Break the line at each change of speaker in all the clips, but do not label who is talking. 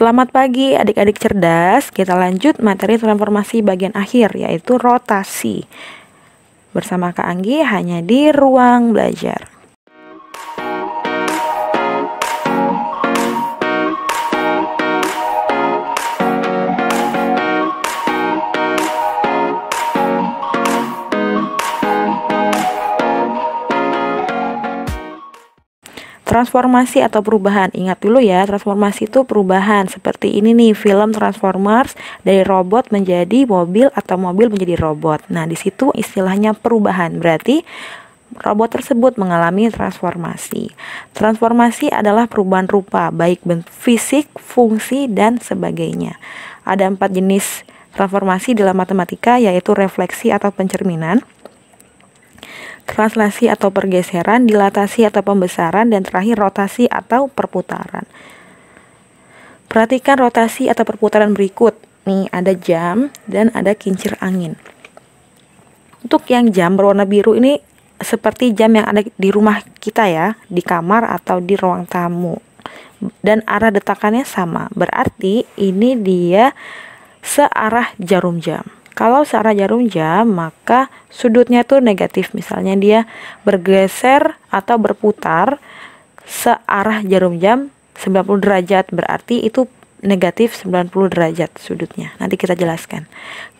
Selamat pagi adik-adik cerdas. Kita lanjut materi transformasi bagian akhir, yaitu rotasi. Bersama Kak Anggi hanya di ruang belajar. Transformasi atau perubahan. Ingat dulu ya, transformasi itu perubahan. Seperti ini nih, film Transformers dari robot menjadi mobil atau mobil menjadi robot. Nah, di situ istilahnya perubahan. Berarti robot tersebut mengalami transformasi. Transformasi adalah perubahan rupa, baik bentuk fisik, fungsi, dan sebagainya. Ada 4 jenis transformasi dalam matematika, yaitu refleksi atau pencerminan, translasi atau pergeseran, dilatasi atau pembesaran, dan terakhir rotasi atau perputaran. Perhatikan rotasi atau perputaran berikut. Nih, ada jam dan ada kincir angin. Untuk yang jam berwarna biru ini seperti jam yang ada di rumah kita ya, di kamar atau di ruang tamu. Dan arah detakannya sama. Berarti ini dia searah jarum jam. Kalau searah jarum jam, maka sudutnya tuh negatif. Misalnya dia bergeser atau berputar searah jarum jam 90 derajat, berarti itu negatif 90 derajat sudutnya. Nanti kita jelaskan.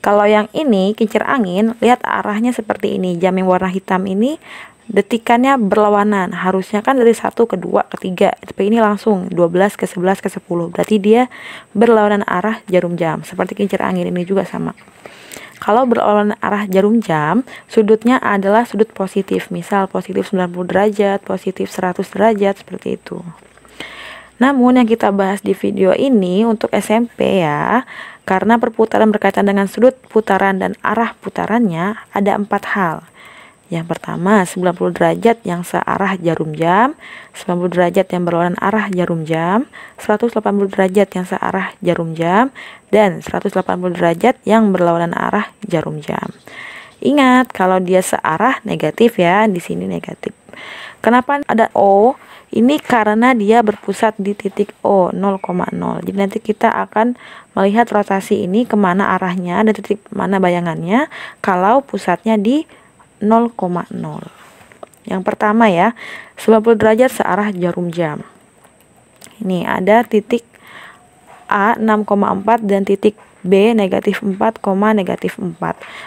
Kalau yang ini kincir angin, lihat arahnya seperti ini. Jam yang warna hitam ini detikannya berlawanan. Harusnya kan dari 1 ke 2 ke 3, tapi ini langsung 12 ke 11 ke 10. Berarti dia berlawanan arah jarum jam. Seperti kincir angin ini juga sama. Kalau berlawanan arah jarum jam, sudutnya adalah sudut positif. Misal positif 90 derajat, positif 100 derajat, seperti itu. Namun yang kita bahas di video ini untuk SMP ya, karena perputaran berkaitan dengan sudut putaran dan arah putarannya, ada 4 hal. Yang pertama, 90 derajat yang searah jarum jam, 90 derajat yang berlawanan arah jarum jam, 180 derajat yang searah jarum jam, dan 180 derajat yang berlawanan arah jarum jam. Ingat, kalau dia searah negatif ya, di sini negatif. Kenapa ada O? Ini karena dia berpusat di titik O, 0,0. Jadi nanti kita akan melihat rotasi ini kemana arahnya dan titik mana bayangannya kalau pusatnya di 0,0. Yang pertama ya, 90 derajat searah jarum jam. Ini ada titik A 6,4 dan titik B negatif 4, negatif 4.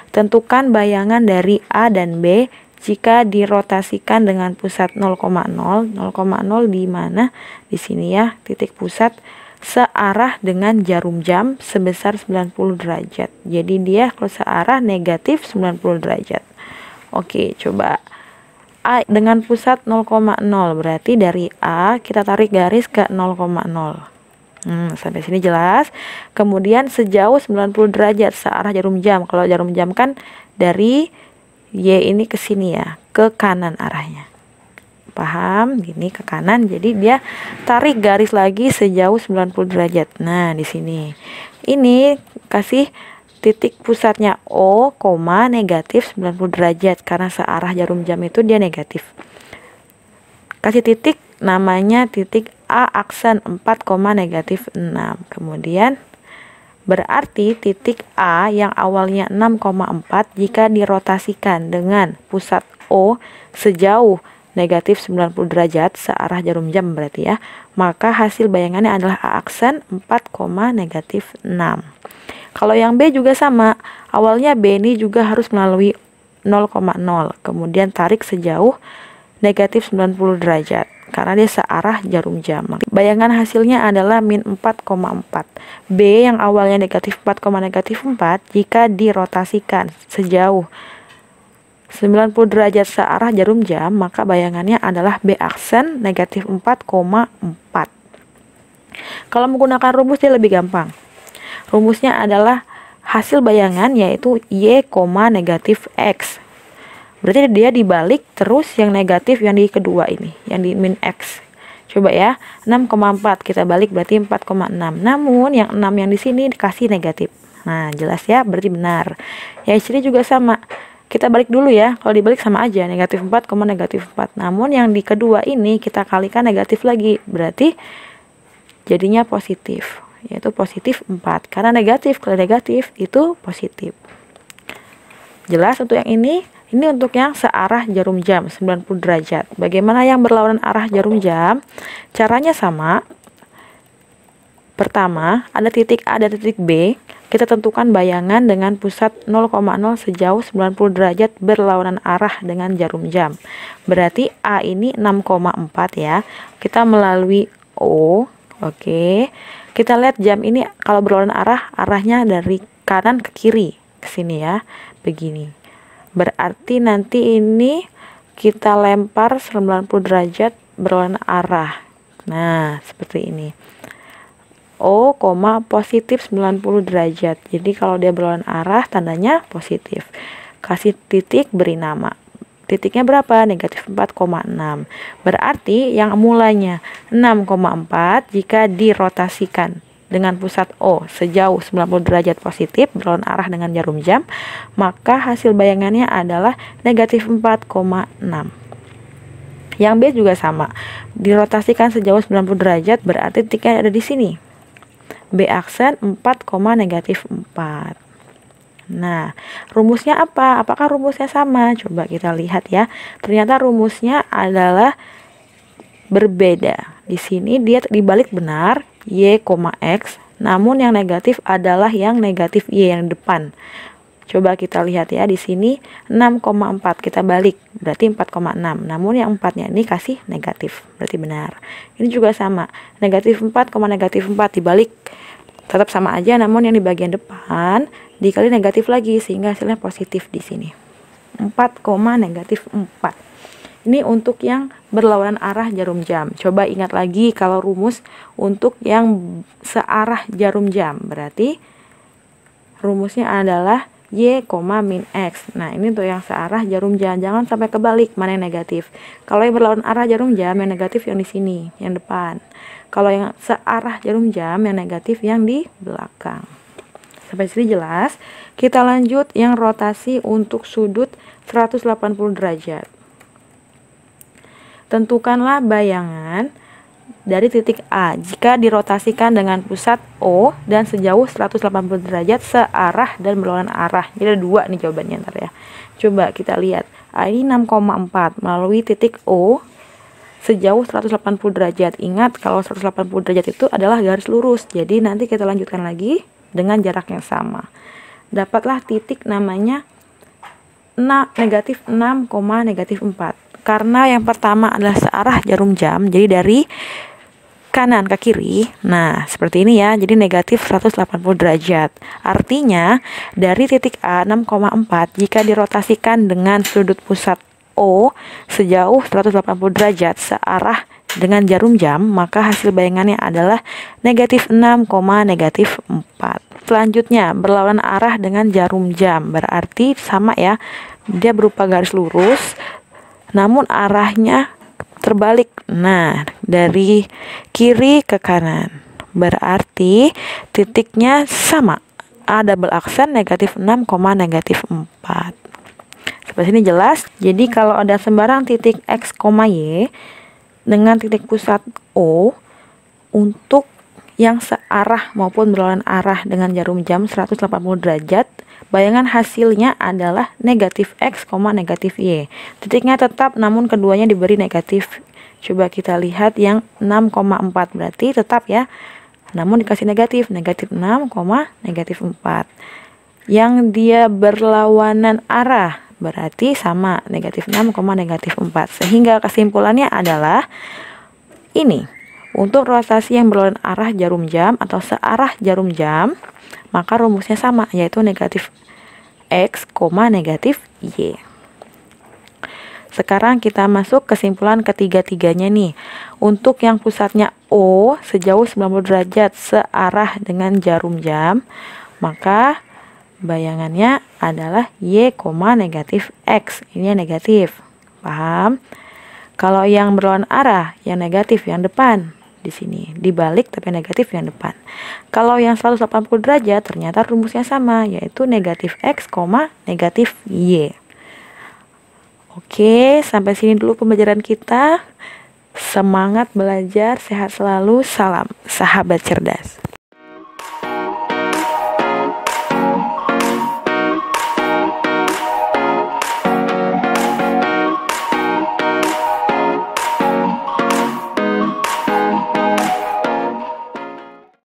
Tentukan bayangan dari A dan B jika dirotasikan dengan pusat 0,0. 0,0 di mana? Di sini ya, titik pusat searah dengan jarum jam sebesar 90 derajat. Jadi dia kalau searah negatif 90 derajat. Oke, coba A dengan pusat 0,0, berarti dari A kita tarik garis ke 0,0. Sampai sini jelas. Kemudian sejauh 90 derajat searah jarum jam. Kalau jarum jam kan dari Y ini ke sini ya, ke kanan arahnya. Paham? Gini ke kanan, jadi dia tarik garis lagi sejauh 90 derajat. Nah, di sini. Ini kasih titik pusatnya O, negatif 90 derajat karena searah jarum jam itu dia negatif. Kasih titik namanya titik A aksen 4, negatif 6. Kemudian berarti titik A yang awalnya 6,4 jika dirotasikan dengan pusat O sejauh negatif 90 derajat searah jarum jam berarti ya, maka hasil bayangannya adalah A aksen 4, negatif 6. Kalau yang B juga sama, awalnya B ini juga harus melalui 0,0, kemudian tarik sejauh negatif 90 derajat, karena dia searah jarum jam. Bayangan hasilnya adalah min 4,4. B yang awalnya negatif 4, negatif 4, jika dirotasikan sejauh 90 derajat searah jarum jam, maka bayangannya adalah B aksen negatif 4,4. Kalau menggunakan rumus dia lebih gampang. Rumusnya adalah hasil bayangan yaitu Y, negatif X. Berarti dia dibalik terus yang negatif yang di kedua ini, yang di min X. Coba ya, 6,4 kita balik berarti 4,6. Namun yang 6 yang di sini dikasih negatif. Nah, jelas ya, berarti benar. Ya, sini juga sama. Kita balik dulu ya, kalau dibalik sama aja, negatif 4, negatif 4. Namun yang di kedua ini kita kalikan negatif lagi, berarti jadinya positif. yaitu positif 4. Karena negatif, kalau negatif itu positif. Jelas untuk yang ini untuk yang searah jarum jam 90 derajat. Bagaimana yang berlawanan arah jarum jam? Caranya sama. Pertama, ada titik A dan titik B. Kita tentukan bayangan dengan pusat 0,0 sejauh 90 derajat berlawanan arah dengan jarum jam. Berarti A ini 6,4 ya. Kita melalui O. Oke. Kita lihat jam ini kalau berlawanan arah, arahnya dari kanan ke kiri. Ke sini ya. Begini. Berarti nanti ini kita lempar 90 derajat berlawanan arah. Nah, seperti ini. O, positif 90 derajat. Jadi kalau dia berlawanan arah, tandanya positif. Kasih titik, beri nama. Titiknya berapa? Negatif 4,6. Berarti yang mulanya 6,4 jika dirotasikan dengan pusat O sejauh 90 derajat positif berlawanan arah dengan jarum jam, maka hasil bayangannya adalah negatif 4,6. Yang B juga sama. Dirotasikan sejauh 90 derajat berarti titiknya ada di sini. B aksen 4, negatif 4. Nah, rumusnya apa? Apakah rumusnya sama? Coba kita lihat ya. Ternyata rumusnya adalah berbeda. Di sini dia dibalik benar, Y, X. Namun yang negatif adalah yang negatif Y yang depan. Coba kita lihat ya, di sini 6,4 kita balik, berarti 4,6. Namun yang 4-nya ini kasih negatif, berarti benar. Ini juga sama, negatif 4, negatif 4 dibalik. Tetap sama aja, namun yang di bagian depan dikali negatif lagi sehingga hasilnya positif di sini. 4, negatif 4. Ini untuk yang berlawanan arah jarum jam. Coba ingat lagi kalau rumus untuk yang searah jarum jam. Berarti rumusnya adalah Y, min X. Nah, ini untuk yang searah jarum jam. Jangan sampai kebalik, mana yang negatif. Kalau yang berlawanan arah jarum jam, yang negatif yang di sini, yang depan. Kalau yang searah jarum jam, yang negatif yang di belakang. Sampai sini jelas. Kita lanjut yang rotasi untuk sudut 180 derajat. Tentukanlah bayangan dari titik A jika dirotasikan dengan pusat O dan sejauh 180 derajat searah dan berlawanan arah. Jadi ada dua nih jawabannya ntar ya. Coba kita lihat. A ini 6,4 melalui titik O sejauh 180 derajat. Ingat kalau 180 derajat itu adalah garis lurus. Jadi nanti kita lanjutkan lagi dengan jarak yang sama. Dapatlah titik namanya negatif 6, negatif 4. Karena yang pertama adalah searah jarum jam, jadi dari kanan ke kiri. Nah, seperti ini ya. Jadi negatif 180 derajat. Artinya dari titik A 6,4 jika dirotasikan dengan sudut pusat O sejauh 180 derajat searah dengan jarum jam, maka hasil bayangannya adalah negatif 6, negatif 4. Selanjutnya berlawanan arah dengan jarum jam. Berarti sama ya. Dia berupa garis lurus namun arahnya terbalik. Nah, dari kiri ke kanan. Berarti titiknya sama. A double aksen negatif 6, negatif 4. Sampai sini jelas. Jadi kalau ada sembarang titik X, Y dengan titik pusat O untuk yang searah maupun berlawanan arah dengan jarum jam 180 derajat, bayangan hasilnya adalah negatif X, negatif Y. Titiknya tetap namun keduanya diberi negatif. Coba kita lihat yang 6,4 berarti tetap ya. Namun dikasih negatif 6, negatif 4. Yang dia berlawanan arah berarti sama, negatif 6, negatif 4. Sehingga kesimpulannya adalah ini. Untuk rotasi yang berlawanan arah jarum jam atau searah jarum jam, maka rumusnya sama, yaitu negatif X, negatif Y. Sekarang kita masuk kesimpulan ketiga-tiganya nih. Untuk yang pusatnya O sejauh 90 derajat searah dengan jarum jam, maka bayangannya adalah Y, negatif X. Ini yang negatif. Paham? Kalau yang berlawanan arah, yang negatif yang depan. Di sini dibalik tapi negatif yang depan. Kalau yang 180 derajat ternyata rumusnya sama, yaitu negatif X, negatif Y. Oke, sampai sini dulu pembelajaran kita. Semangat belajar, sehat selalu, salam sahabat cerdas.